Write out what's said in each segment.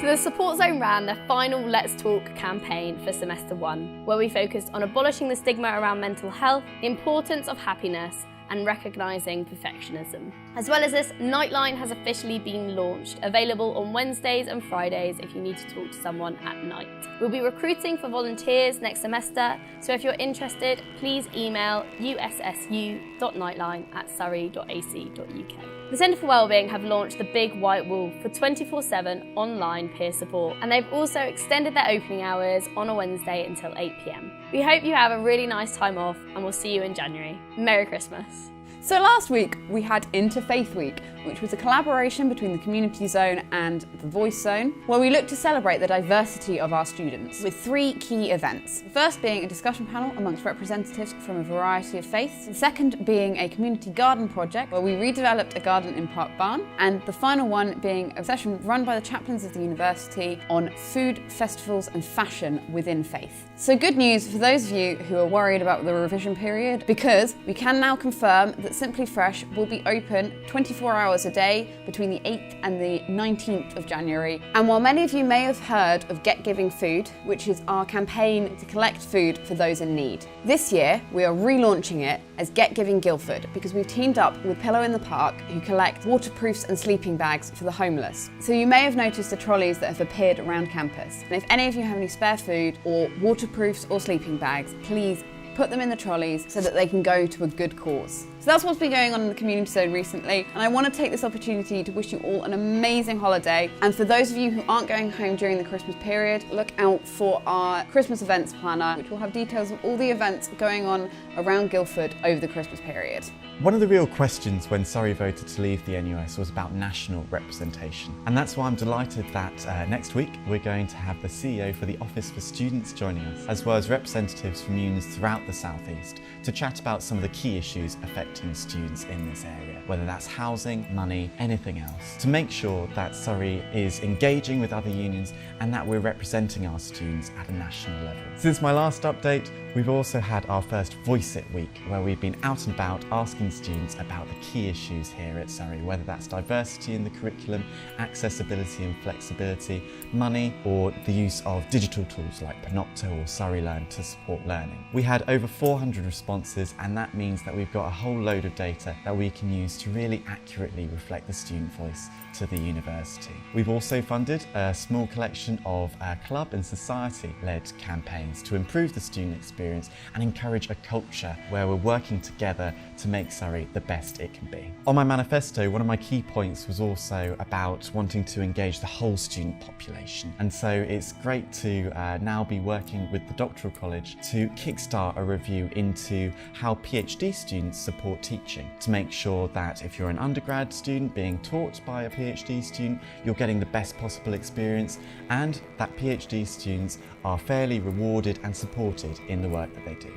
So the Support Zone ran their final Let's Talk campaign for Semester 1, where we focused on abolishing the stigma around mental health, the importance of happiness, and recognising perfectionism. As well as this, Nightline has officially been launched, available on Wednesdays and Fridays if you need to talk to someone at night. We'll be recruiting for volunteers next semester, so if you're interested, please email ussu.nightline@surrey.ac.uk. The Centre for Wellbeing have launched the Big White Wall for 24/7 online peer support, and they've also extended their opening hours on a Wednesday until 8 p.m. We hope you have a really nice time off, and we'll see you in January. Merry Christmas. So last week we had Interfaith Week, which was a collaboration between the Community Zone and the Voice Zone, where we looked to celebrate the diversity of our students with 3 key events. The first being a discussion panel amongst representatives from a variety of faiths, the second being a community garden project where we redeveloped a garden in Park Barn, and the final one being a session run by the chaplains of the university on food, festivals and fashion within faith. So good news for those of you who are worried about the revision period, because we can now confirm that Simply Fresh will be open 24 hours a day between the 8th and the 19th of January. And while many of you may have heard of Get Giving Food, which is our campaign to collect food for those in need, this year we are relaunching it as Get Giving Guildford, because we've teamed up with Pillow in the Park, who collect waterproofs and sleeping bags for the homeless. So you may have noticed the trolleys that have appeared around campus. And if any of you have any spare food or waterproofs or sleeping bags, please put them in the trolleys so that they can go to a good cause. So that's what's been going on in the Community Zone recently, and I want to take this opportunity to wish you all an amazing holiday. And for those of you who aren't going home during the Christmas period, look out for our Christmas events planner, which will have details of all the events going on around Guildford over the Christmas period. One of the real questions when Surrey voted to leave the NUS was about national representation. And that's why I'm delighted that next week we're going to have the CEO for the Office for Students joining us, as well as representatives from unions throughout the South East, to chat about some of the key issues affecting students in this area, whether that's housing, money, anything else, to make sure that Surrey is engaging with other unions and that we're representing our students at a national level. Since my last update, we've also had our first Voice It Week, where we've been out and about asking students about the key issues here at Surrey, whether that's diversity in the curriculum, accessibility and flexibility, money, or the use of digital tools like Panopto or Surrey Learn to support learning. We had over 400 responses, and that means that we've got a whole load of data that we can use to really accurately reflect the student voice to the university. We've also funded a small collection of club and society-led campaigns to improve the student experience and encourage a culture where we're working together to make Surrey the best it can be. On my manifesto, one of my key points was also about wanting to engage the whole student population. And so it's great to now be working with the Doctoral College to kickstart a review into how PhD students support teaching, to make sure that if you're an undergrad student being taught by a PhD student, you're getting the best possible experience, and that PhD students are fairly rewarded and supported in the work that they do.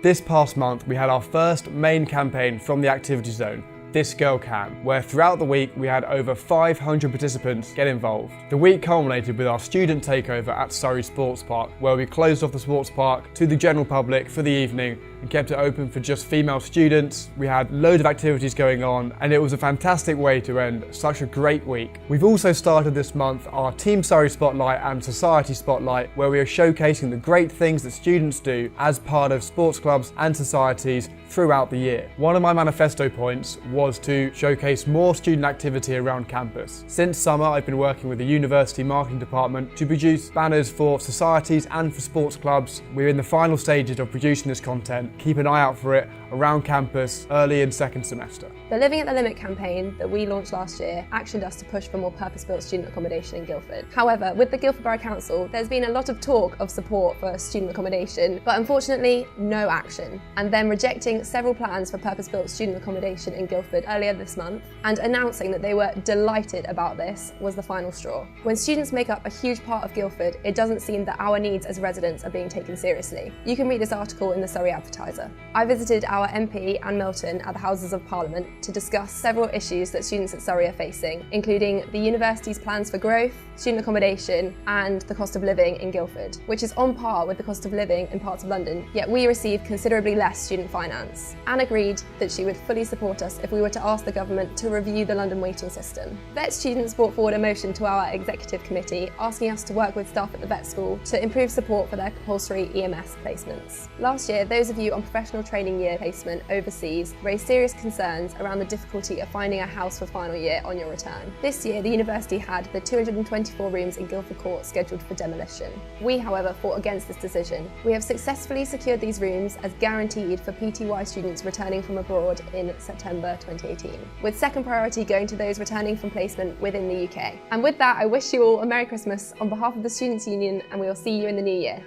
This past month we had our first main campaign from the Activity Zone, This Girl Can, where throughout the week we had over 500 participants get involved. The week culminated with our student takeover at Surrey Sports Park, where we closed off the sports park to the general public for the evening and kept it open for just female students. We had loads of activities going on, and it was a fantastic way to end such a great week. We've also started this month our Team Surrey Spotlight and Society Spotlight, where we are showcasing the great things that students do as part of sports clubs and societies throughout the year. One of my manifesto points was to showcase more student activity around campus. Since summer, I've been working with the university marketing department to produce banners for societies and for sports clubs. We're in the final stages of producing this content. Keep an eye out for it around campus early in second semester. The Living at the Limit campaign that we launched last year actioned us to push for more purpose-built student accommodation in Guildford. However, with the Guildford Borough Council, there's been a lot of talk of support for student accommodation, but unfortunately, no action. And then rejecting several plans for purpose-built student accommodation in Guildford earlier this month, and announcing that they were delighted about this, was the final straw. When students make up a huge part of Guildford, it doesn't seem that our needs as residents are being taken seriously. You can read this article in the Surrey Advertiser. advertiser. I visited our MP Anne Milton at the Houses of Parliament to discuss several issues that students at Surrey are facing, including the university's plans for growth, student accommodation and the cost of living in Guildford, which is on par with the cost of living in parts of London, yet we receive considerably less student finance. Anne agreed that she would fully support us if we were to ask the government to review the London waiting system. Vet students brought forward a motion to our executive committee asking us to work with staff at the vet school to improve support for their compulsory EMS placements. Last year, those of you on professional training year placement overseas raised serious concerns around the difficulty of finding a house for final year on your return. This year, the university had the 224 rooms in Guildford Court scheduled for demolition. We, however, fought against this decision. We have successfully secured these rooms as guaranteed for PTY students returning from abroad in September 2018, with second priority going to those returning from placement within the UK. And with that, I wish you all a Merry Christmas on behalf of the Students' Union, and we will see you in the new year.